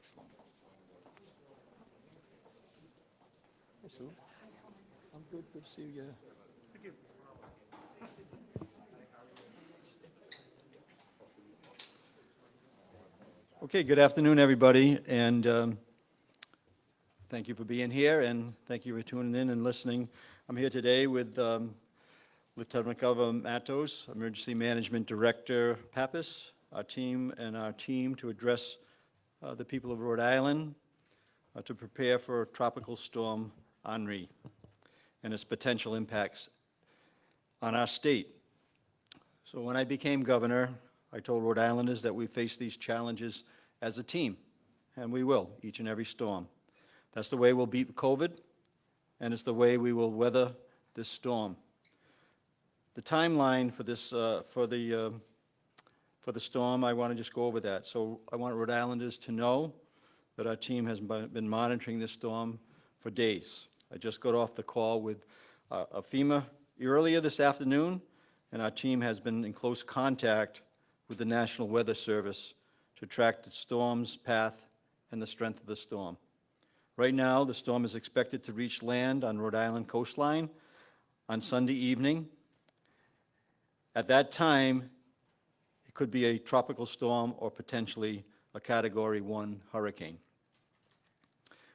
Excellent. Hey, Sue. I'm good to see you. Okay, good afternoon, everybody, and thank you for being here, and thank you for tuning in and listening. I'm here today with Lieutenant Governor Matos, Emergency Management Director Pappas, our team to address the people of Rhode Island to prepare for Tropical Storm Henri and its potential impacts on our state. So when I became governor, I told Rhode Islanders that we face these challenges as a team, and we will, each and every storm. That's the way we'll beat COVID, and it's the way we will weather this storm. The timeline for this, for the storm, I want to just go over that. So I want Rhode Islanders to know that our team has been monitoring this storm for days. I just got off the call with a FEMA earlier this afternoon, and our team has been in close contact with the National Weather Service to track the storm's path and the strength of the storm. Right now, the storm is expected to reach land on Rhode Island coastline on Sunday evening. At that time, it could be a tropical storm or potentially a Category 1 hurricane.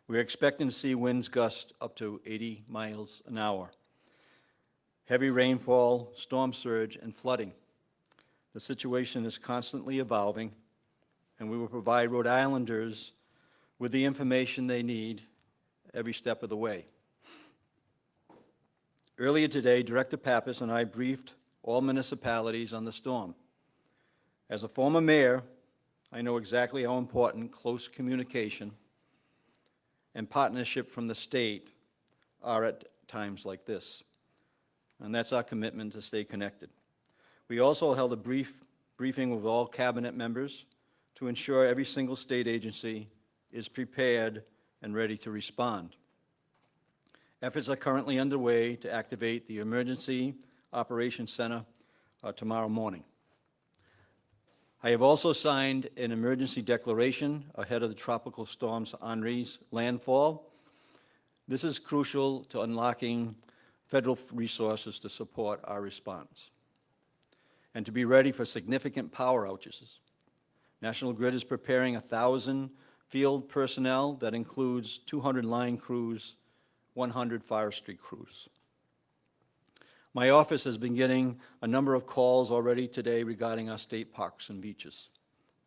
We're expecting to see winds gust up to 80 miles an hour. Heavy rainfall, storm surge, and flooding. The situation is constantly evolving, and we will provide Rhode Islanders with the information they need every step of the way. Earlier today, Director Pappas and I briefed all municipalities on the storm. As a former mayor, I know exactly how important close communication and partnership from the state are at times like this. And that's our commitment to stay connected. We also held a briefing with all cabinet members to ensure every single state agency is prepared and ready to respond. Efforts are currently underway to activate the Emergency Operations Center tomorrow morning. I have also signed an emergency declaration ahead of the Tropical Storm Henri's landfall. This is crucial to unlocking federal resources to support our response and to be ready for significant power outages. National Grid is preparing 1,000 field personnel that includes 200 line crews, 100 forestry crews. My office has been getting a number of calls already today regarding our state parks and beaches.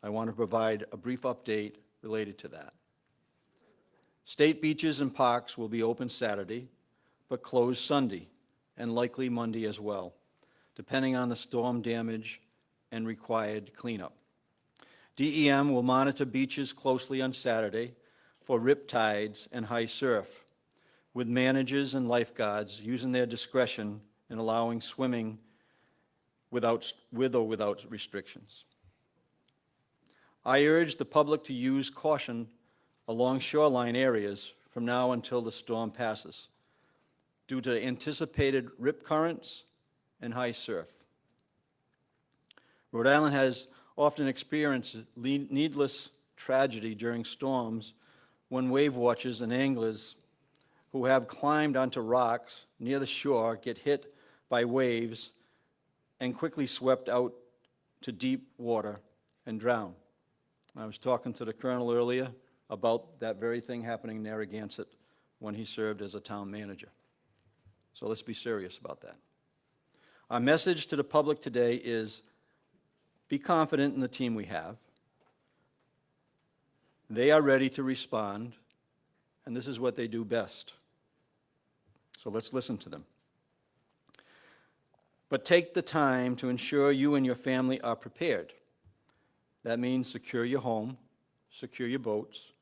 I want to provide a brief update related to that. State beaches and parks will be open Saturday, but closed Sunday, and likely Monday as well, depending on the storm damage and required cleanup. DEM will monitor beaches closely on Saturday for rip tides and high surf, with managers and lifeguards using their discretion in allowing swimming with or without restrictions. I urge the public to use caution along shoreline areas from now until the storm passes, due to anticipated rip currents and high surf. Rhode Island has often experienced needless tragedy during storms when wave watchers and anglers who have climbed onto rocks near the shore get hit by waves and quickly swept out to deep water and drown. I was talking to the colonel earlier about that very thing happening in Narragansett when he served as a town manager. So let's be serious about that. Our message to the public today is be confident in the team we have. They are ready to respond, and this is what they do best. So let's listen to them. But take the time to ensure you and your family are prepared. That means secure your home, secure your boats,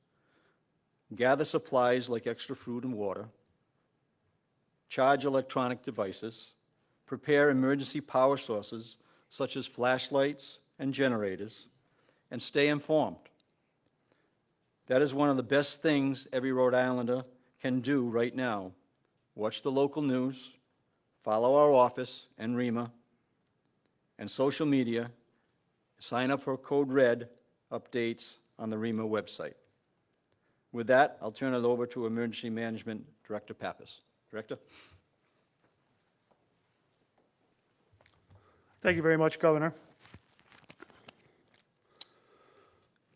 gather supplies like extra food and water, charge electronic devices, prepare emergency power sources such as flashlights and generators, and stay informed. That is one of the best things every Rhode Islander can do right now. Watch the local news, follow our office and REMA, and social media. Sign up for Code Red updates on the REMA website. With that, I'll turn it over to Emergency Management Director Pappas. Director? Thank you very much, Governor.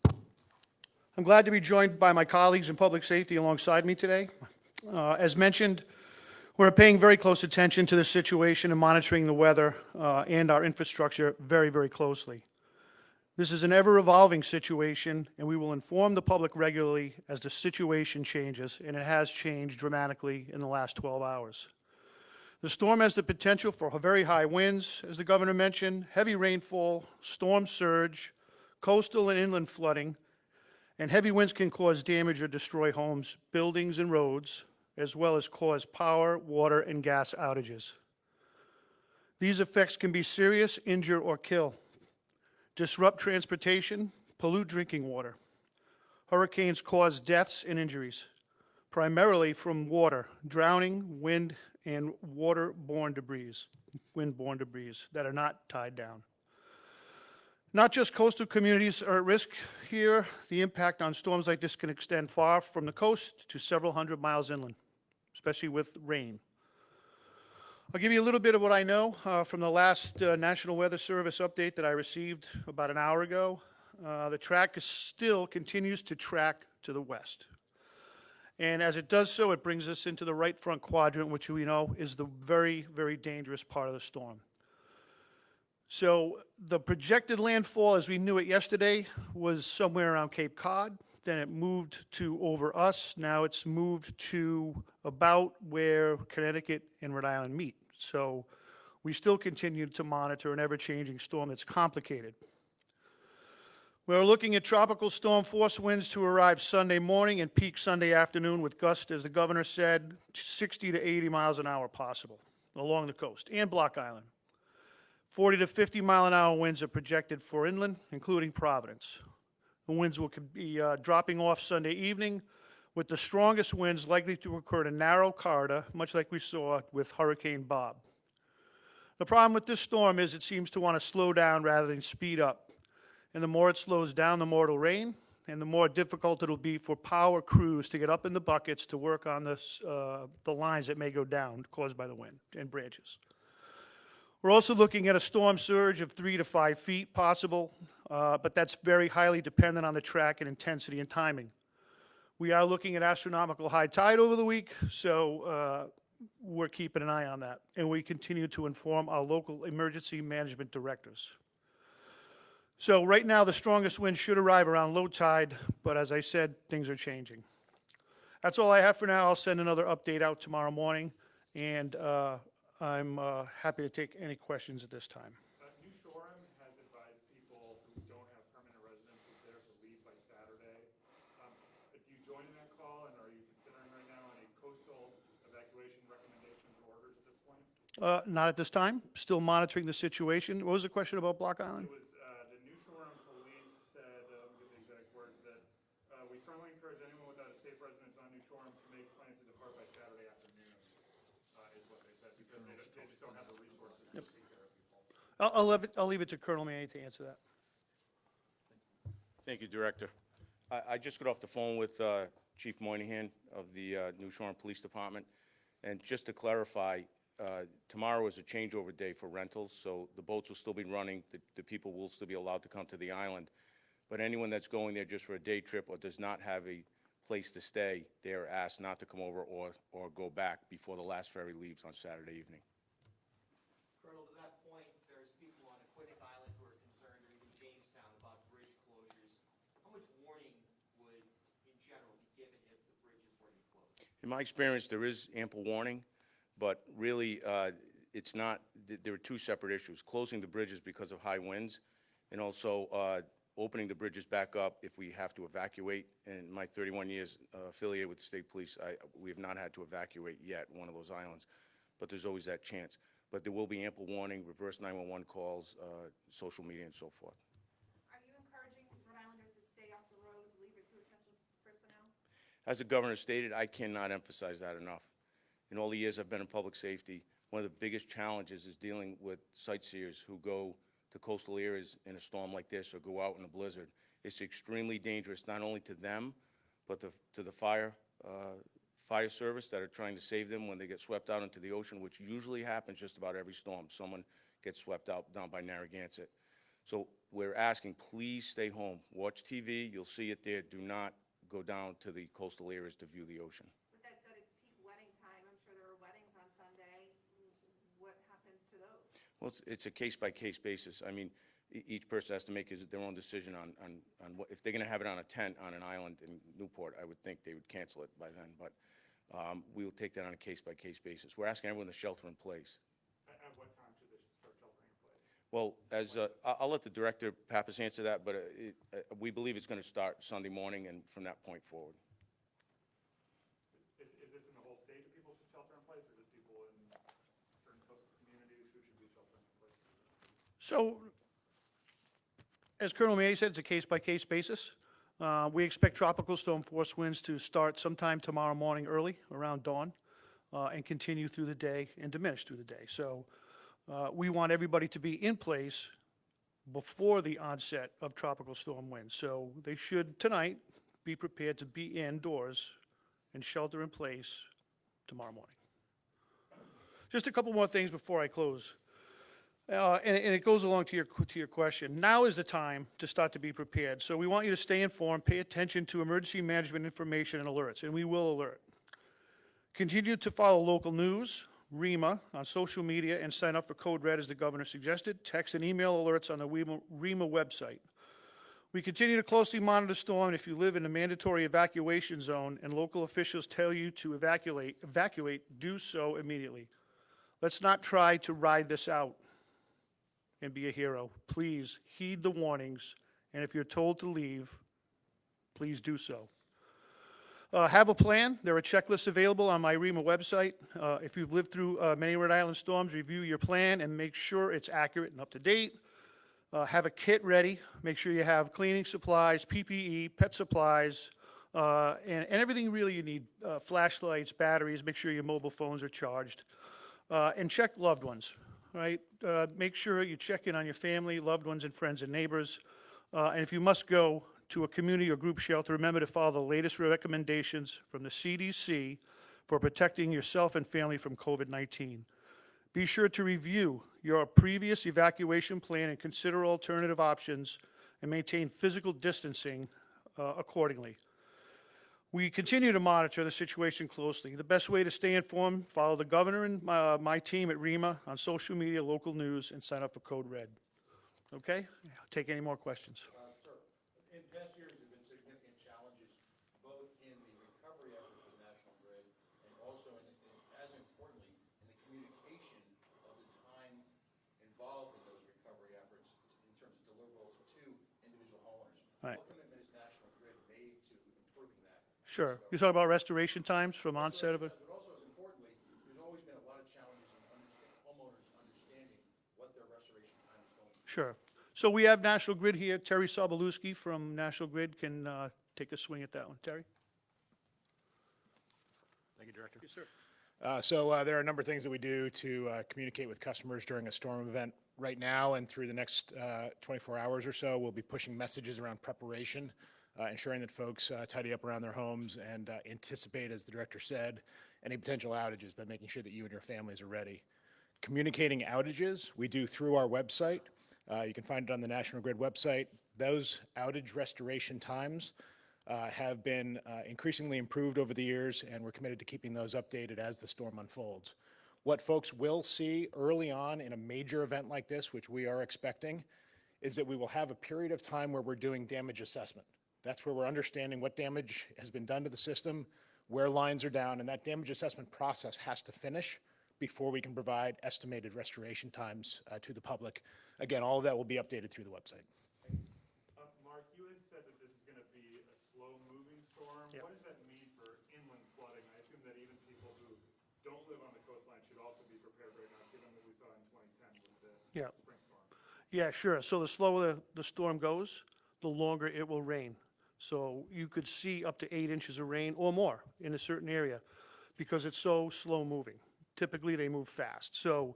I'm glad to be joined by my colleagues in public safety alongside me today. As mentioned, we're paying very close attention to the situation and monitoring the weather and our infrastructure very, very closely. This is an ever-evolving situation, and we will inform the public regularly as the situation changes, and it has changed dramatically in the last 12 hours. The storm has the potential for very high winds, as the governor mentioned, heavy rainfall, storm surge, coastal and inland flooding, and heavy winds can cause damage or destroy homes, buildings, and roads, as well as cause power, water, and gas outages. These effects can be serious, injure, or kill, disrupt transportation, pollute drinking water. Hurricanes cause deaths and injuries, primarily from water, drowning, wind, and waterborne debris, windborne debris that are not tied down. Not just coastal communities are at risk here. The impact on storms like this can extend far from the coast to several hundred miles inland, especially with rain. I'll give you a little bit of what I know from the last National Weather Service update that I received about an hour ago. The track still continues to track to the west. And as it does so, it brings us into the right front quadrant, which we know is the very, very dangerous part of the storm. So the projected landfall, as we knew it yesterday, was somewhere around Cape Cod. Then it moved to over us. Now it's moved to about where Connecticut and Rhode Island meet. So we still continue to monitor an ever-changing storm that's complicated. We're looking at tropical storm force winds to arrive Sunday morning and peak Sunday afternoon with gusts, as the governor said, 60 to 80 miles an hour possible along the coast and Block Island. 40 to 50 mile an hour winds are projected for inland, including Providence. The winds will be dropping off Sunday evening, with the strongest winds likely to occur in a narrow corridor, much like we saw with Hurricane Bob. The problem with this storm is it seems to want to slow down rather than speed up. And the more it slows down, the more it'll rain, and the more difficult it'll be for power crews to get up in the buckets to work on the lines that may go down caused by the wind and branches. We're also looking at a storm surge of 3 to 5 feet possible, but that's very highly dependent on the track and intensity and timing. We are looking at astronomical high tide over the week, so we're keeping an eye on that. And we continue to inform our local emergency management directors. So right now, the strongest wind should arrive around low tide, but as I said, things are changing. That's all I have for now. I'll send another update out tomorrow morning, and I'm happy to take any questions at this time. New Shoreham has advised people who don't have permanent residences there to leave by Saturday. Do you join in that call, and are you considering right now any coastal evacuation recommendations or orders at this point? Not at this time. Still monitoring the situation. What was the question about Block Island? It was the New Shoreham police said, let me get the exact words, that we strongly encourage anyone without a safe residence on New Shoreham to make plans to depart by Saturday afternoon, is what they said, because they just don't have the resources to take care of people. I'll leave it to Colonel Manny to answer that. Thank you, Director. I just got off the phone with Chief Moynihan of the New Shoreham Police Department, and just to clarify, tomorrow is a changeover day for rentals, so the boats will still be running, the people will still be allowed to come to the island, but anyone that's going there just for a day trip or does not have a place to stay, they are asked not to come over or go back before the last ferry leaves on Saturday evening. Colonel, to that point, there's people on Aquatic Island who are concerned, or even Jamestown, about bridge closures. How much warning would, in general, be given if the bridges were to be closed? In my experience, there is ample warning, but really, it's not, there are two separate issues. Closing the bridges because of high winds, and also opening the bridges back up if we have to evacuate. In my 31 years affiliated with the state police, we have not had to evacuate yet one of those islands, but there's always that chance. But there will be ample warning, reverse 911 calls, social media, and so forth. Are you encouraging Rhode Islanders to stay off the roads, leave it to essential personnel? As the governor stated, I cannot emphasize that enough. In all the years I've been in public safety, one of the biggest challenges is dealing with sightseers who go to coastal areas in a storm like this or go out in a blizzard. It's extremely dangerous, not only to them, but to the fire service that are trying to save them when they get swept out into the ocean, which usually happens just about every storm. Someone gets swept out down by Narragansett. So we're asking, please stay home. Watch TV, you'll see it there. Do not go down to the coastal areas to view the ocean. With that said, it's peak wedding time. I'm sure there were weddings on Sunday. What happens to those? Well, it's a case-by-case basis. I mean, each person has to make their own decision on what, if they're gonna have it on a tent on an island in Newport, I would think they would cancel it by then, but we will take that on a case-by-case basis. We're asking everyone to shelter in place. At what time should they start sheltering in place? Well, I'll let the Director Pappas answer that, but we believe it's gonna start Sunday morning and from that point forward. Is this in the whole state that people should shelter in place, or just people in certain coastal communities who should be sheltering in place? So, as Colonel May said, it's a case-by-case basis. We expect tropical storm force winds to start sometime tomorrow morning early, around dawn, and continue through the day and diminish through the day. So we want everybody to be in place before the onset of tropical storm winds. So they should, tonight, be prepared to be indoors and shelter in place tomorrow morning. Just a couple more things before I close. And it goes along to your question. Now is the time to start to be prepared. So we want you to stay informed, pay attention to emergency management information and alerts, and we will alert. Continue to follow local news, REMA, on social media, and sign up for Code Red as the governor suggested. Text and email alerts on the REMA website. We continue to closely monitor the storm, and if you live in a mandatory evacuation zone and local officials tell you to evacuate, do so immediately. Let's not try to ride this out and be a hero. Please heed the warnings, and if you're told to leave, please do so. Have a plan. There are checklists available on my REMA website. If you've lived through many Rhode Island storms, review your plan and make sure it's accurate and up to date. Have a kit ready. Make sure you have cleaning supplies, PPE, pet supplies, and everything really you need. Flashlights, batteries, make sure your mobile phones are charged. And check loved ones. Right? Make sure you check in on your family, loved ones, and friends and neighbors. And if you must go to a community or group shelter, remember to follow the latest recommendations from the CDC for protecting yourself and family from COVID-19. Be sure to review your previous evacuation plan and consider alternative options and maintain physical distancing accordingly. We continue to monitor the situation closely. The best way to stay informed, follow the governor and my team at REMA on social media, local news, and sign up for Code Red. Okay? I'll take any more questions. Sir, in past years, there have been significant challenges, both in the recovery efforts of National Grid and also, as importantly, in the communication of the time involved in those recovery efforts in terms of deliverables to individual homeowners. Right. What commitment has National Grid made to improving that? Sure. You're talking about restoration times from onset of it? But also, as importantly, there's always been a lot of challenges in homeowners understanding what their restoration time is going to be. Sure. So we have National Grid here. Terry Sobolewski from National Grid can take a swing at that one. Terry? Thank you, Director. Yes, sir. There are a number of things that we do to communicate with customers during a storm event. Right now and through the next 24 hours or so, we'll be pushing messages around preparation, ensuring that folks tidy up around their homes and anticipate, as the Director said, any potential outages by making sure that you and your families are ready. Communicating outages, we do through our website. You can find it on the National Grid website. Those outage restoration times have been increasingly improved over the years, and we're committed to keeping those updated as the storm unfolds. What folks will see early on in a major event like this, which we are expecting, is that we will have a period of time where we're doing damage assessment. That's where we're understanding what damage has been done to the system, where lines are down, and that damage assessment process has to finish before we can provide estimated restoration times to the public. Again, all of that will be updated through the website. Mark, you had said that this is going to be a slow-moving storm. Yep. What does that mean for inland flooding? I assume that even people who don't live on the coastline should also be prepared right now, given what we saw in 2010 with the spring storm. Yeah, sure. So the slower the storm goes, the longer it will rain. So you could see up to 8 inches of rain or more in a certain area because it's so slow moving. Typically, they move fast. So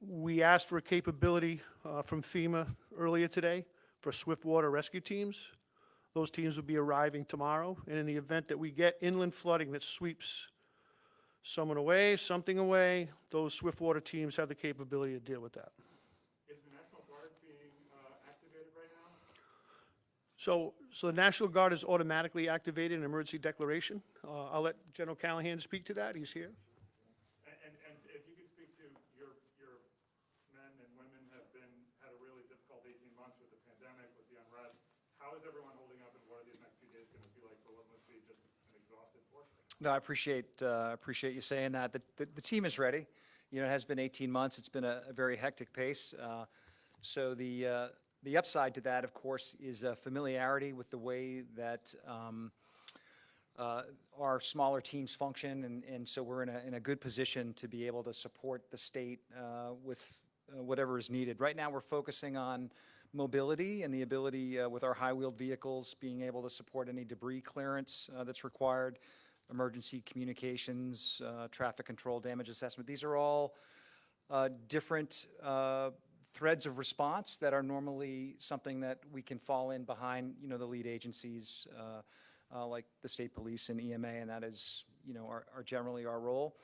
we asked for a capability from FEMA earlier today for swift water rescue teams. Those teams will be arriving tomorrow, and in the event that we get inland flooding that sweeps someone away, something away, those swiftwater teams have the capability to deal with that. Is the National Guard being activated right now? So the National Guard is automatically activated in emergency declaration. I'll let General Callahan speak to that, he's here. And if you could speak to your men and women had a really difficult 18 months with the pandemic, with the unrest. How is everyone holding up, and what are these next few days going to be like for what must be just an exhausted force? No, I appreciate you saying that. The team is ready. You know, it has been 18 months. It's been a very hectic pace. So the upside to that, of course, is familiarity with the way that our smaller teams function, and so we're in a good position to be able to support the state with whatever is needed. Right now, we're focusing on mobility and the ability with our high-wheeled vehicles being able to support any debris clearance that's required, emergency communications, traffic control, damage assessment. These are all different threads of response that are normally something that we can fall in behind, you know, the lead agencies like the state police and EMA, and that is, you know, are generally our role.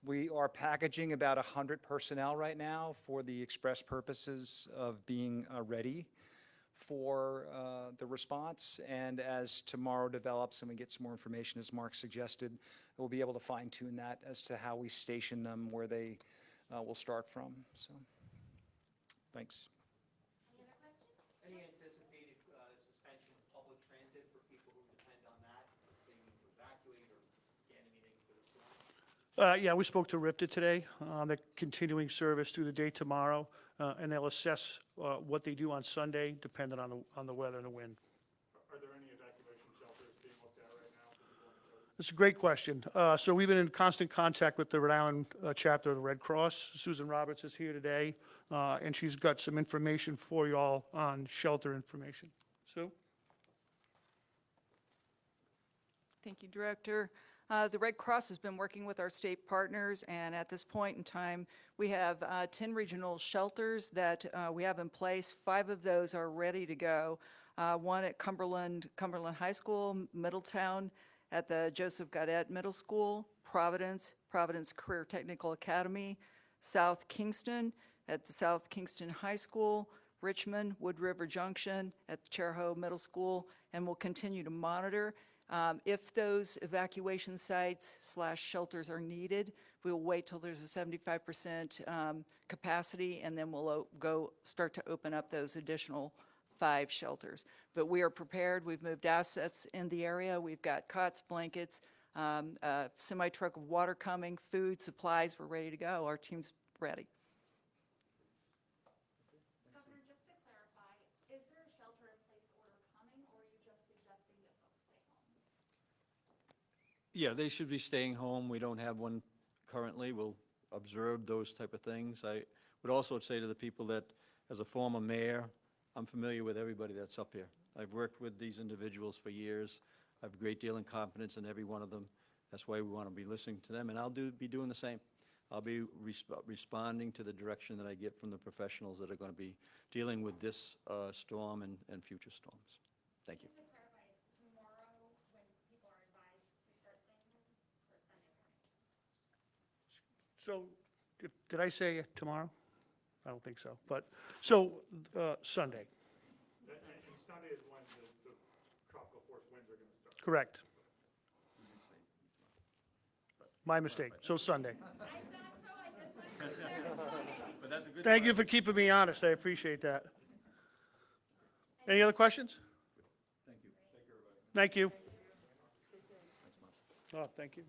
We are packaging about 100 personnel right now for the express purposes of being ready for the response. And as tomorrow develops and we get some more information, as Mark suggested, we'll be able to fine tune that as to how we station them, where they will start from. So, thanks. Any other questions? Any anticipated suspension of public transit for people who depend on that, if they need to evacuate or get anything for the storm? Yeah, we spoke to RIPTA today on the continuing service through the day tomorrow, and they'll assess what they do on Sunday, depending on the weather and the wind. Are there any evacuation shelters being looked at right now for people on the road? It's a great question. So we've been in constant contact with the Rhode Island chapter of the Red Cross. Susan Roberts is here today, and she's got some information for you all on shelter information. Sue? Thank you, Director. The Red Cross has been working with our state partners, and at this point in time, we have 10 regional shelters that we have in place. 5 of those are ready to go. One at Cumberland High School, Middletown, at the Joseph Gaudet Middle School, Providence Career Technical Academy, South Kingston at the South Kingston High School, Richmond, Wood River Junction at the Charahoe Middle School, and we'll continue to monitor. If those evacuation sites / shelters are needed, we will wait till there's a 75% capacity, and then we'll start to open up those additional 5 shelters. But we are prepared. We've moved assets in the area. We've got cots, blankets, a semi-truck of water coming, food, supplies. We're ready to go. Our team's ready. Governor, just to clarify, is there a shelter-in-place order coming, or are you just suggesting that folks stay home? Yeah, they should be staying home. We don't have one currently. We'll observe those type of things. I would also say to the people that, as a former mayor, I'm familiar with everybody that's up here. I've worked with these individuals for years. I have a great deal of confidence in every one of them. That's why we want to be listening to them, and I'll be doing the same. I'll be responding to the direction that I get from the professionals that are going to be dealing with this storm and future storms. Thank you. Just to clarify, it's tomorrow when people are advised to start staying home, or Sunday morning? So, did I say tomorrow? I don't think so, but, so, Sunday, And Sunday is when the tropical force winds are going to start. correct. My mistake, so Sunday. I thought so, I just wanted to clarify. Thank you for keeping me honest, I appreciate that. Any other questions? Thank you. Oh, thank you.